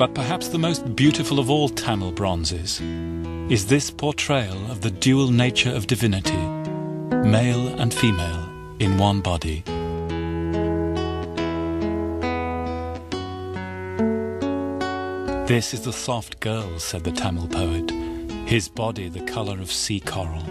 But perhaps the most beautiful of all Tamil bronzes is this portrayal of the dual nature of divinity, male and female, in one body. This is the soft girl, said the Tamil poet, his body the colour of sea coral,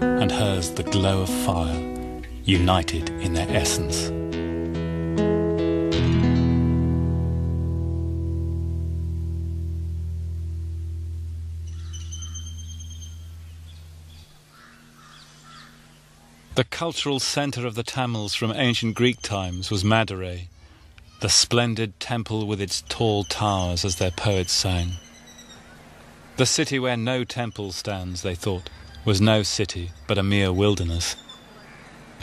and hers the glow of fire, united in their essence. The cultural centre of the Tamils from ancient Greek times was Madurai, the splendid temple with its tall towers, as their poets sang. The city where no temple stands, they thought, was no city, but a mere wilderness.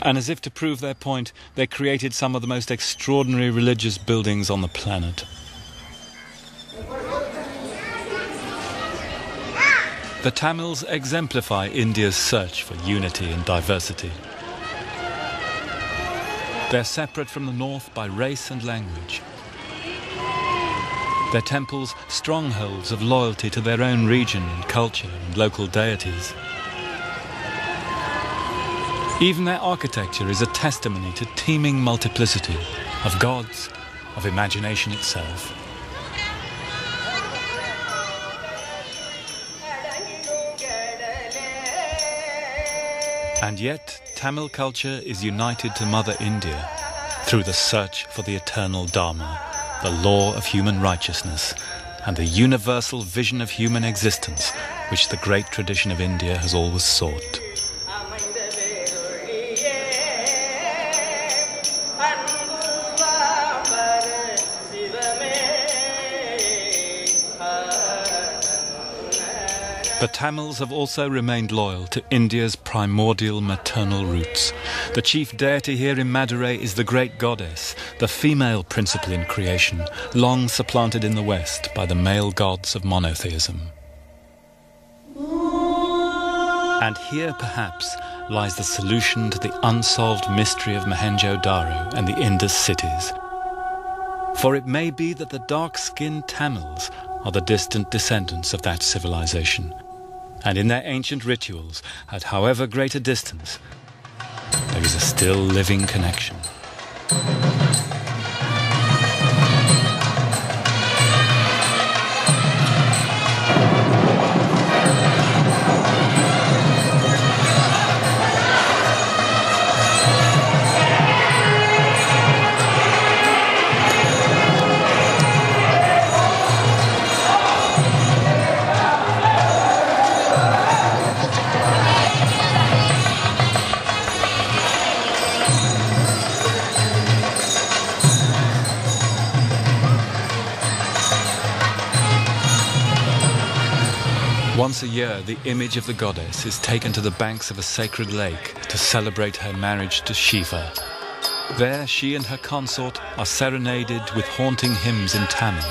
And as if to prove their point, they created some of the most extraordinary religious buildings on the planet. The Tamils exemplify India's search for unity and diversity. They're separate from the north by race and language. Their temples, strongholds of loyalty to their own region and culture and local deities. Even their architecture is a testimony to teeming multiplicity of gods, of imagination itself. And yet, Tamil culture is united to Mother India through the search for the eternal Dharma, the law of human righteousness, and the universal vision of human existence, which the great tradition of India has always sought. The Tamils have also remained loyal to India's primordial maternal roots. The chief deity here in Madurai is the great goddess, the female principle in creation, long supplanted in the West by the male gods of monotheism. And here, perhaps, lies the solution to the unsolved mystery of Mohenjo-Daro and the Indus cities. For it may be that the dark-skinned Tamils are the distant descendants of that civilization, and in their ancient rituals, at however great a distance, there is a still living connection. Once a year, the image of the goddess is taken to the banks of a sacred lake to celebrate her marriage to Shiva. There, she and her consort are serenaded with haunting hymns in Tamil,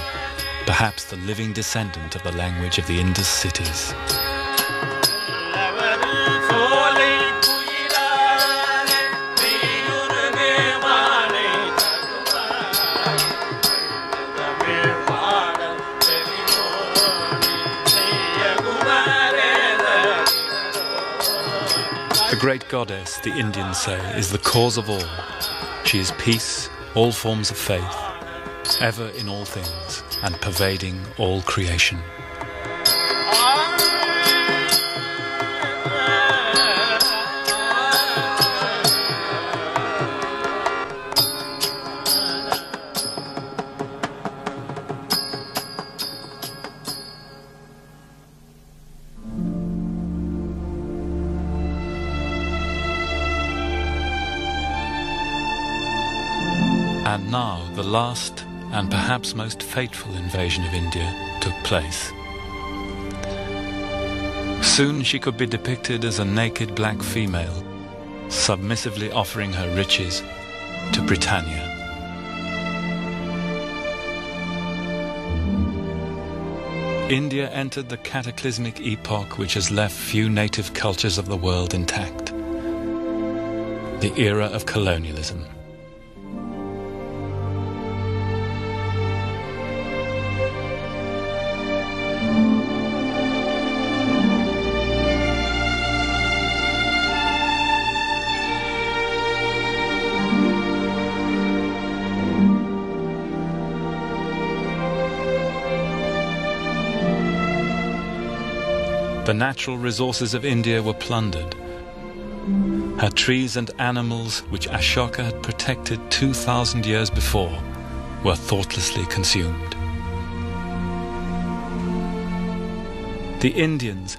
perhaps the living descendant of the language of the Indus cities. The great goddess, the Indians say, is the cause of all. She is peace, all forms of faith, ever in all things, and pervading all creation. And now the last and perhaps most fateful invasion of India took place. Soon she could be depicted as a naked black female, submissively offering her riches to Britannia. India entered the cataclysmic epoch which has left few native cultures of the world intact. The era of colonialism. The natural resources of India were plundered. Her trees and animals, which Ashoka had protected 2,000 years before, were thoughtlessly consumed. The Indians,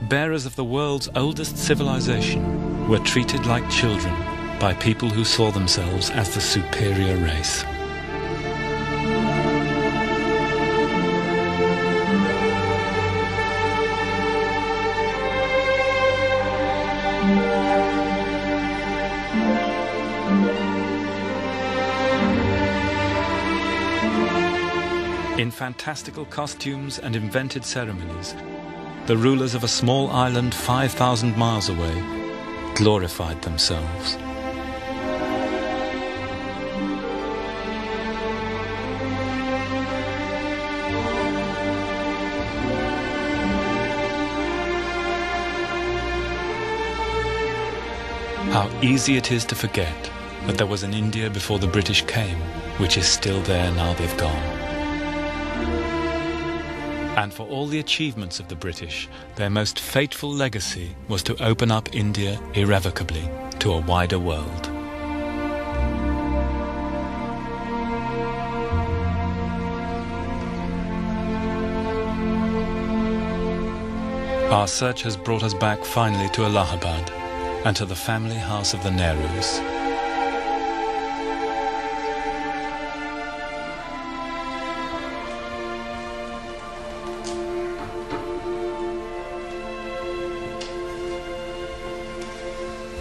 bearers of the world's oldest civilization, were treated like children by people who saw themselves as the superior race. In fantastical costumes and invented ceremonies, the rulers of a small island 5,000 miles away glorified themselves. How easy it is to forget that there was an India before the British came, which is still there now they've gone. And for all the achievements of the British, their most fateful legacy was to open up India irrevocably to a wider world. Our search has brought us back finally to Allahabad and to the family house of the Nehrus.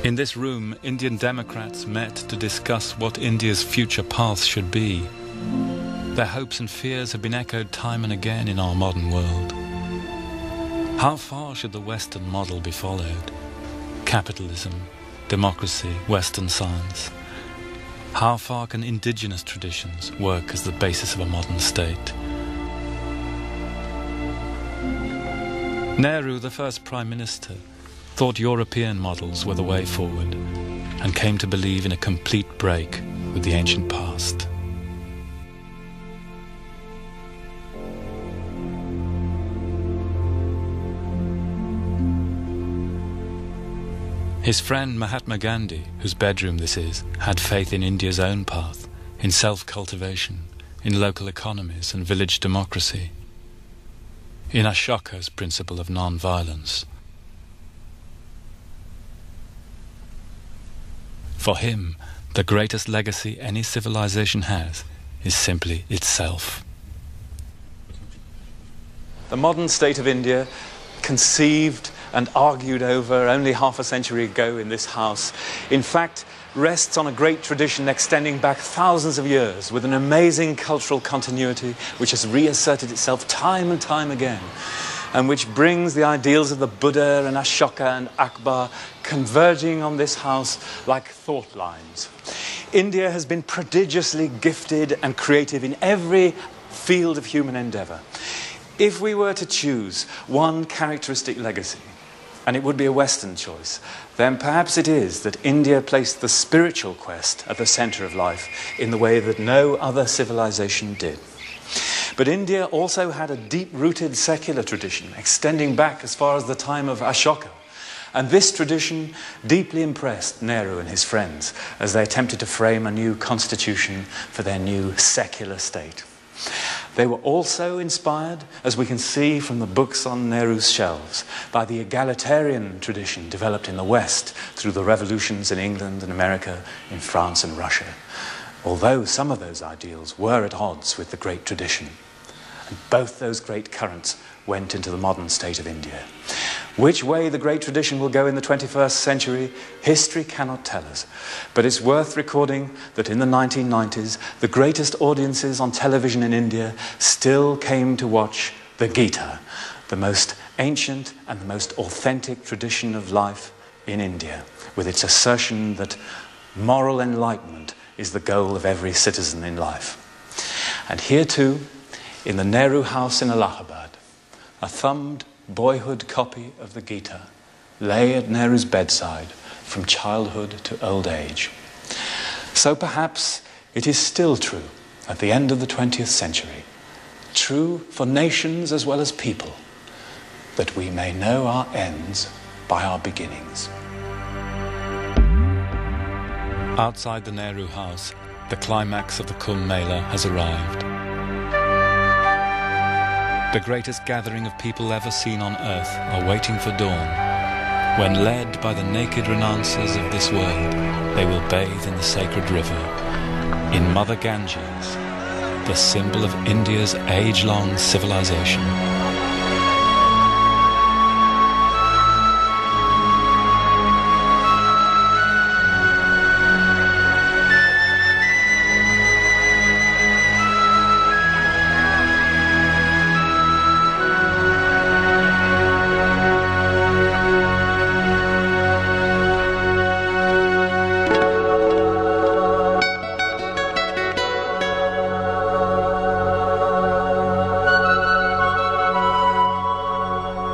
In this room, Indian Democrats met to discuss what India's future path should be. Their hopes and fears have been echoed time and again in our modern world. How far should the Western model be followed? Capitalism, democracy, Western science. How far can indigenous traditions work as the basis of a modern state? Nehru, the first Prime Minister, thought European models were the way forward and came to believe in a complete break with the ancient past. His friend Mahatma Gandhi, whose bedroom this is, had faith in India's own path, in self-cultivation, in local economies and village democracy, in Ashoka's principle of non-violence. For him, the greatest legacy any civilization has is simply itself. The modern state of India, conceived and argued over only half a century ago in this house, in fact rests on a great tradition extending back thousands of years with an amazing cultural continuity which has reasserted itself time and time again, and which brings the ideals of the Buddha and Ashoka and Akbar converging on this house like thought lines. India has been prodigiously gifted and creative in every field of human endeavour. If we were to choose one characteristic legacy, and it would be a Western choice, then perhaps it is that India placed the spiritual quest at the centre of life in the way that no other civilization did. But India also had a deep-rooted secular tradition extending back as far as the time of Ashoka. And this tradition deeply impressed Nehru and his friends as they attempted to frame a new constitution for their new secular state. They were also inspired, as we can see from the books on Nehru's shelves, by the egalitarian tradition developed in the West through the revolutions in England and America, in France and Russia, although some of those ideals were at odds with the great tradition. And both those great currents went into the modern state of India. Which way the great tradition will go in the 21st century, history cannot tell us. But it's worth recording that in the 1990s, the greatest audiences on television in India still came to watch the Gita, the most ancient and the most authentic tradition of life in India, with its assertion that moral enlightenment is the goal of every citizen in life. And here too, in the Nehru house in Allahabad, a thumbed boyhood copy of the Gita lay at Nehru's bedside from childhood to old age. So perhaps it is still true at the end of the 20th century, true for nations as well as people, that we may know our ends by our beginnings. Outside the Nehru house, the climax of the Kumbh Mela has arrived. The greatest gathering of people ever seen on earth are waiting for dawn, when led by the naked renouncers of this world, they will bathe in the sacred river, in Mother Ganges, the symbol of India's age-long civilization.